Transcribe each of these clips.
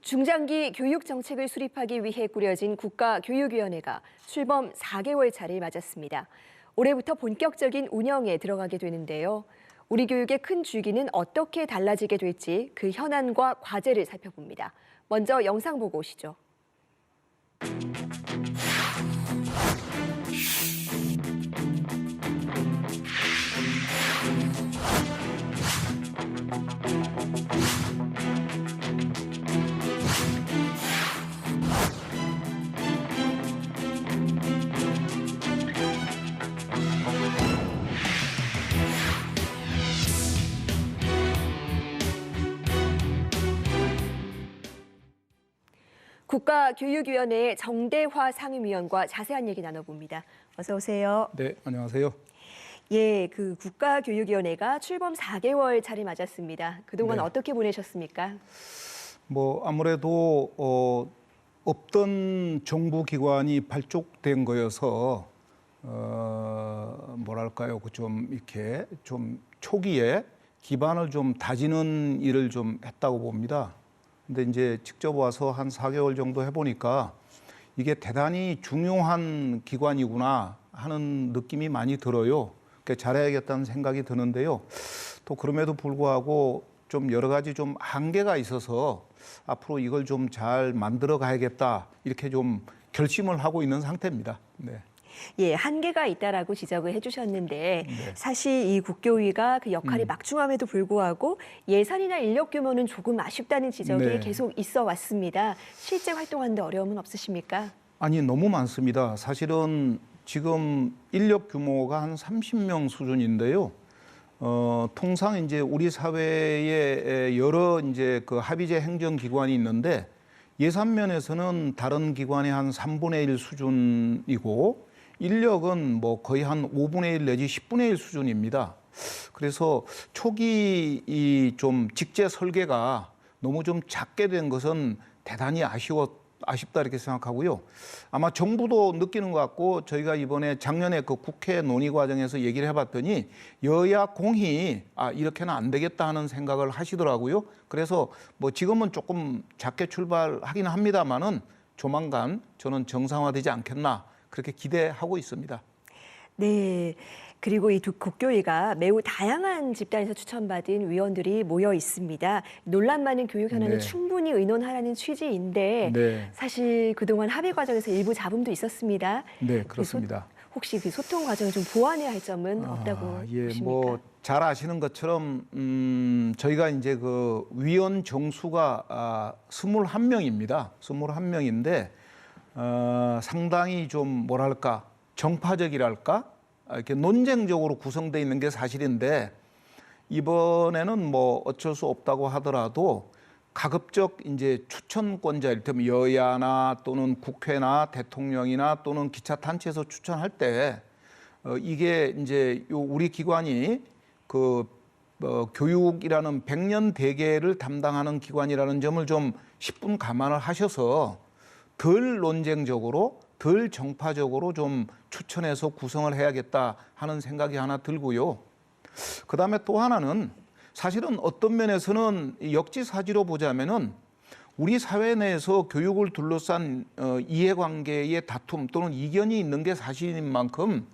중장기 교육 정책을 수립하기 위해 꾸려진 국가교육위원회가 출범 4개월 차를 맞았습니다. 올해부터 본격적인 운영에 들어가게 되는데요. 우리 교육의 큰 주기는 어떻게 달라지게 될지 그 현안과 과제를 살펴봅니다. 먼저 영상 보고 오시죠. 국가교육위원회의 정대화 상임위원과 자세한 얘기 나눠봅니다. 어서 오세요. 네, 안녕하세요. 예, 국가교육위원회가 출범 4개월 차를 맞았습니다. 그동안 네. 어떻게 보내셨습니까? 아무래도 없던 정부 기관이 발족된 거여서 뭐랄까요, 좀 이렇게 좀 초기에 기반을 좀 다지는 일을 좀 했다고 봅니다. 근데 이제 직접 와서 한 4개월 정도 해보니까 이게 대단히 중요한 기관이구나 하는 느낌이 많이 들어요. 그러니까 잘해야겠다는 생각이 드는데요. 또 그럼에도 불구하고 좀 여러 가지 좀 한계가 있어서 앞으로 이걸 좀 잘 만들어 가야겠다 이렇게 좀 결심을 하고 있는 상태입니다. 네. 예, 한계가 있다라고 지적을 해주셨는데 네. 사실 이 국교위가 그 역할이 막중함에도 불구하고 예산이나 인력 규모는 조금 아쉽다는 지적이 네. 계속 있어 왔습니다. 실제 활동하는데 어려움은 없으십니까? 아니, 너무 많습니다. 사실은 지금 인력 규모가 한 30명 수준인데요. 통상 이제 우리 사회에 여러 이제 그 합의제 행정기관이 있는데 예산 면에서는 다른 기관의 한 3분의 1 수준이고 인력은 뭐 거의 한 5분의 1 내지 10분의 1 수준입니다. 그래서 초기 이 좀 직제 설계가 너무 좀 작게 된 것은 대단히 아쉽다 이렇게 생각하고요. 아마 정부도 느끼는 것 같고 저희가 이번에 작년에 그 국회 논의 과정에서 얘기를 해봤더니 여야 공히 이렇게는 안 되겠다 하는 생각을 하시더라고요. 그래서 뭐 지금은 조금 작게 출발하긴 합니다만은 조만간 저는 정상화되지 않겠나 그렇게 기대하고 있습니다. 네. 그리고 이 국교위가 매우 다양한 집단에서 추천받은 위원들이 모여 있습니다. 논란 많은 교육 현안을 네. 충분히 의논하라는 취지인데 네. 사실 그동안 합의 과정에서 일부 잡음도 있었습니다. 네, 그렇습니다. 혹시 그 소통 과정을 좀 보완해야 할 점은 없다고 예, 보십니까? 뭐 잘 아시는 것처럼 저희가 이제 그 위원 정수가 21명입니다. 21명인데 상당히 좀 뭐랄까 정파적이랄까 이렇게 논쟁적으로 구성되어 있는 게 사실인데 이번에는 뭐 어쩔 수 없다고 하더라도 가급적 이제 추천권자, 이를테면 여야나 또는 국회나 대통령이나 또는 기차 단체에서 추천할 때 이게 이제 우리 기관이 그 교육이라는 100년 대계를 담당하는 기관이라는 점을 좀 10분 감안을 하셔서 덜 논쟁적으로 덜 정파적으로 좀 추천해서 구성을 해야겠다 하는 생각이 하나 들고요. 그다음에 또 하나는 사실은 어떤 면에서는 역지사지로 보자면은 우리 사회 내에서 교육을 둘러싼 이해관계의 다툼 또는 이견이 있는 게 사실인 만큼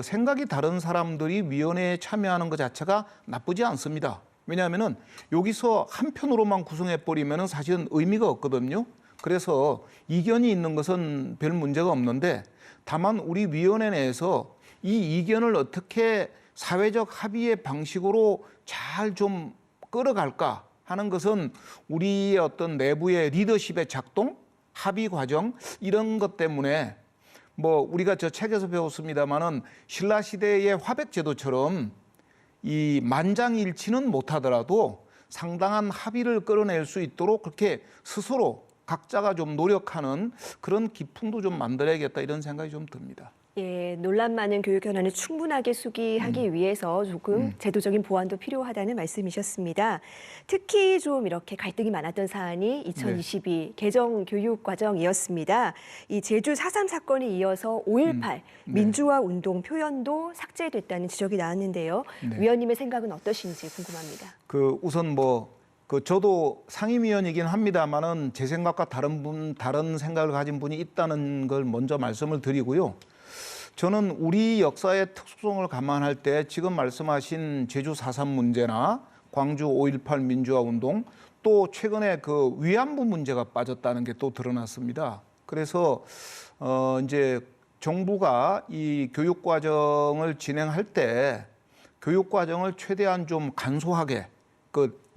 생각이 다른 사람들이 위원회에 참여하는 것 자체가 나쁘지 않습니다. 왜냐하면은 여기서 한편으로만 구성해버리면은 사실은 의미가 없거든요. 그래서 이견이 있는 것은 별 문제가 없는데 다만 우리 위원회 내에서 이 이견을 어떻게 사회적 합의의 방식으로 잘 좀 끌어갈까 하는 것은 우리의 어떤 내부의 리더십의 작동, 합의 과정 이런 것 때문에 뭐 우리가 저 책에서 배웠습니다마는 신라 시대의 화백 제도처럼 이 만장일치는 못하더라도 상당한 합의를 끌어낼 수 있도록 그렇게 스스로 각자가 좀 노력하는 그런 기풍도 좀 만들어야겠다 이런 생각이 좀 듭니다. 예, 논란 많은 교육 현안을 충분하게 수기하기 위해서 조금 제도적인 보완도 필요하다는 말씀이셨습니다. 특히 좀 이렇게 갈등이 많았던 사안이 2022 개정 교육 과정이었습니다. 이 제주 4.3 사건에 이어서 5.18 민주화 운동 표현도 삭제됐다는 지적이 나왔는데요. 네. 위원님의 생각은 어떠신지 궁금합니다. 우선 저도 상임위원이긴 합니다만은 제 생각과 다른 생각을 가진 분이 있다는 걸 먼저 말씀을 드리고요. 저는 우리 역사의 특수성을 감안할 때 지금 말씀하신 제주 4.3 문제나 광주 5.18 민주화 운동 또 최근에 그 위안부 문제가 빠졌다는 게 또 드러났습니다. 그래서 이제 정부가 이 교육 과정을 진행할 때 교육 과정을 최대한 좀 간소하게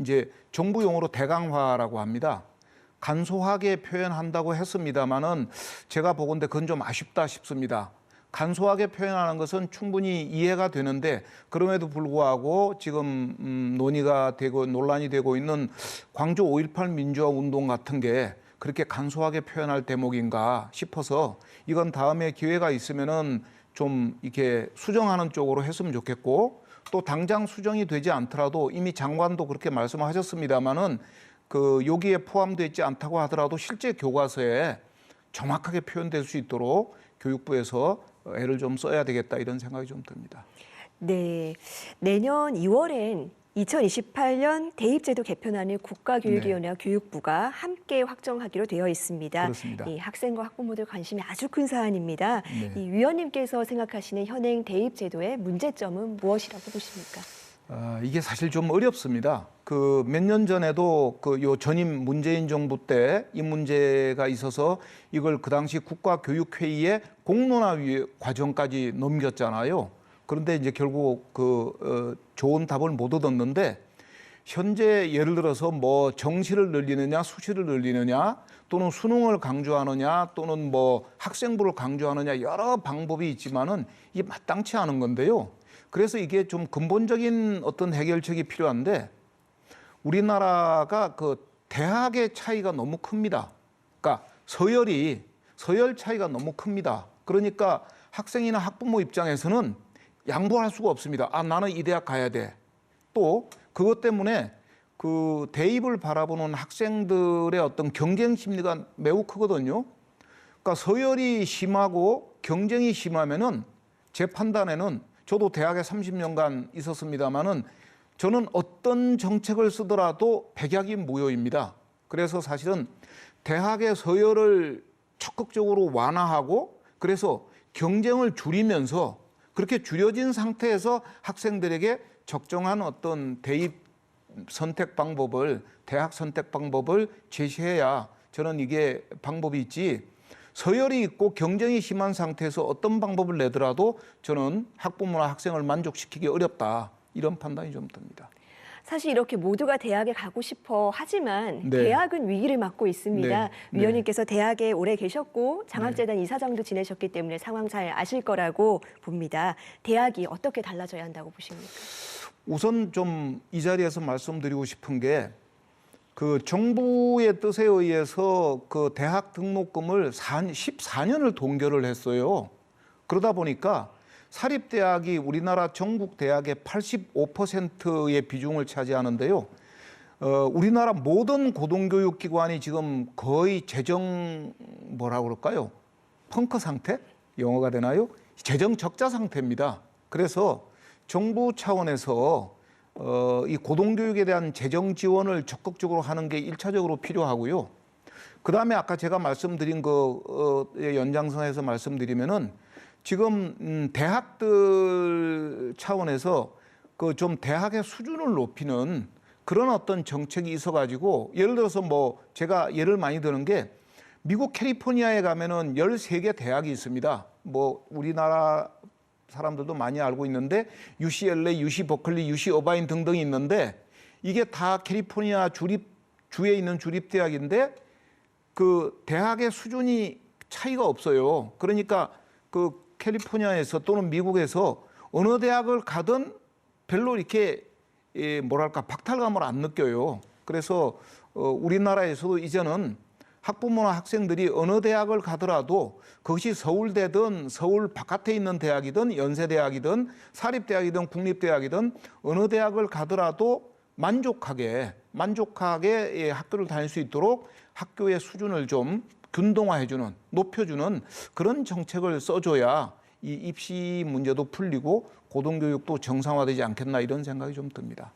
이제 정부 용어로 대강화라고 합니다. 간소하게 표현한다고 했습니다만은 제가 보건대 그건 좀 아쉽다 싶습니다. 간소하게 표현하는 것은 충분히 이해가 되는데 그럼에도 불구하고 지금 논의가 되고 논란이 되고 있는 광주 5.18 민주화 운동 같은 게 그렇게 간소하게 표현할 대목인가 싶어서 이건 다음에 기회가 있으면은 좀 이렇게 수정하는 쪽으로 했으면 좋겠고 또 당장 수정이 되지 않더라도 이미 장관도 그렇게 말씀하셨습니다마는 여기에 포함되어 있지 않다고 하더라도 실제 교과서에 정확하게 표현될 수 있도록 교육부에서 애를 좀 써야 되겠다 이런 생각이 좀 듭니다. 네, 내년 2월엔 2028년 대입제도 개편안을 국가교육위원회와 교육부가 함께 확정하기로 되어 있습니다. 그렇습니다. 이 학생과 학부모들 관심이 아주 큰 사안입니다. 네. 이 위원님께서 생각하시는 현행 대입제도의 문제점은 무엇이라고 보십니까? 이게 사실 좀 어렵습니다. 몇 년 전에도 요 전임 문재인 정부 때 이 문제가 있어서 이걸 그 당시 국가교육회의에 공론화 과정까지 넘겼잖아요. 그런데 이제 결국 좋은 답을 못 얻었는데 현재 예를 들어서 뭐 정시를 늘리느냐 수시를 늘리느냐 또는 수능을 강조하느냐 또는 뭐 학생부를 강조하느냐 여러 방법이 있지만은 이게 마땅치 않은 건데요. 그래서 이게 좀 근본적인 어떤 해결책이 필요한데 우리나라가 대학의 차이가 너무 큽니다. 그러니까 서열 차이가 너무 큽니다. 그러니까 학생이나 학부모 입장에서는 양보할 수가 없습니다. 나는 이 대학 가야 돼. 또 그것 때문에 대입을 바라보는 학생들의 어떤 경쟁 심리가 매우 크거든요. 그러니까 서열이 심하고 경쟁이 심하면은 제 판단에는 저도 대학에 30년간 있었습니다마는 저는 어떤 정책을 쓰더라도 백약이 무효입니다. 그래서 사실은 대학의 서열을 적극적으로 완화하고 그래서 경쟁을 줄이면서 그렇게 줄여진 상태에서 학생들에게 적정한 어떤 대입 선택 방법을 대학 선택 방법을 제시해야 저는 이게 방법이 있지 서열이 있고 경쟁이 심한 상태에서 어떤 방법을 내더라도 저는 학부모나 학생을 만족시키기 어렵다. 이런 판단이 좀 듭니다. 사실 이렇게 모두가 대학에 가고 싶어 하지만 네. 대학은 위기를 맞고 있습니다. 네. 위원님께서 대학에 오래 계셨고 장학재단 이사장도 지내셨기 때문에 상황 잘 아실 거라고 봅니다. 대학이 어떻게 달라져야 한다고 보십니까? 우선 좀 이 자리에서 말씀드리고 싶은 게 정부의 뜻에 의해서 대학 등록금을 14년을 동결을 했어요. 그러다 보니까 사립대학이 우리나라 전국 대학의 85%의 비중을 차지하는데요. 우리나라 모든 고등교육기관이 지금 거의 뭐라고 그럴까요? 펑크 상태? 영어가 되나요? 재정 적자 상태입니다. 그래서 정부 차원에서 이 고등교육에 대한 재정 지원을 적극적으로 하는 게 1차적으로 필요하고요. 그다음에 아까 제가 말씀드린 거의 연장선에서 말씀드리면은 지금 대학들 차원에서 좀 대학의 수준을 높이는 그런 어떤 정책이 있어가지고 예를 들어서 뭐 제가 예를 많이 드는 게 미국 캘리포니아에 가면은 13개 대학이 있습니다. 뭐 우리나라 사람들도 많이 알고 있는데 UCLA, UC 버클리, UC 어바인 등등이 있는데 이게 다 캘리포니아 주에 있는 주립대학인데 대학의 수준이 차이가 없어요. 그러니까 캘리포니아에서 또는 미국에서 어느 대학을 가든 별로 이렇게 뭐랄까 박탈감을 안 느껴요. 그래서 우리나라에서도 이제는 학부모나 학생들이 어느 대학을 가더라도 그것이 서울대든 서울 바깥에 있는 대학이든 연세대학이든 사립대학이든 국립대학이든 어느 대학을 가더라도 만족하게 학교를 다닐 수 있도록 학교의 수준을 좀 균등화해주는, 높여주는 그런 정책을 써줘야 이 입시 문제도 풀리고 고등교육도 정상화되지 않겠나 이런 생각이 좀 듭니다.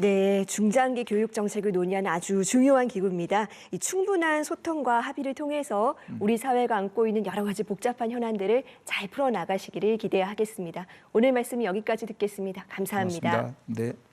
네, 중장기 교육 정책을 논의하는 아주 중요한 기구입니다. 이 충분한 소통과 합의를 통해서 우리 사회가 안고 있는 여러 가지 복잡한 현안들을 잘 풀어나가시기를 기대하겠습니다. 오늘 말씀은 여기까지 듣겠습니다. 감사합니다. 고맙습니다. 네.